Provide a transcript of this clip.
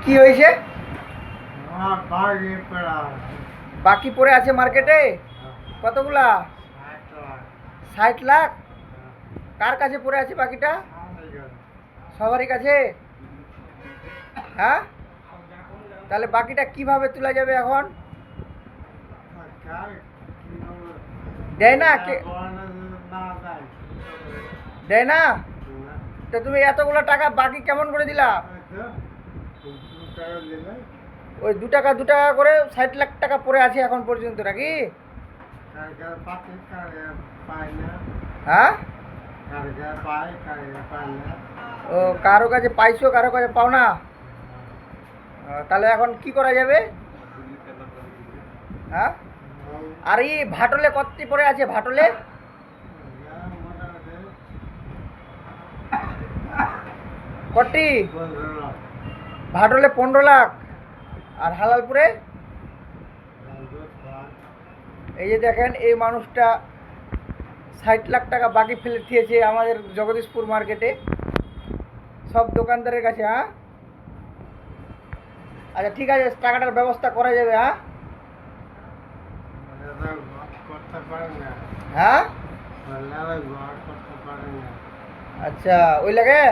কি হয়েছে? আমার বাড়ি পড়া বাকি পড়ে আছে মার্কেটে? কতগুলা? 60 লাখ। 60 লাখ? কার কাছে পড়ে আছে বাকিটা? সবারই কাছে? হ্যাঁ, তাহলে বাকিটা কিভাবে তোলা যাবে এখন? দেয় না কে? দেয় না? তো তুমি এতগুলো টাকা বাকি কেমন করে দিলা? ওই 2 টাকা 2 টাকা করে 60 লাখ টাকা পড়ে আছে এখন পর্যন্ত নাকি? হ্যাঁ, ও কারো কাছে পাইছো, কারো কাছে পাও না? তাহলে এখন কি করা যাবে? হ্যাঁ, আর এই ভাটলে কতটি পড়ে আছে? ভাটলে কটি? ভাটলে 15 লাখ। আর হালালপুরে? এই যে দেখেন, এই মানুষটা 60 লাখ টাকা বাকি ফেলে দিয়েছে আমাদের জগদীশপুর মার্কেটে সব দোকানদারের কাছে। হ্যাঁ, আচ্ছা ঠিক আছে, টাকাটার ব্যবস্থা করা যাবে। হ্যাঁ হ্যাঁ, আচ্ছা ওই লাগে।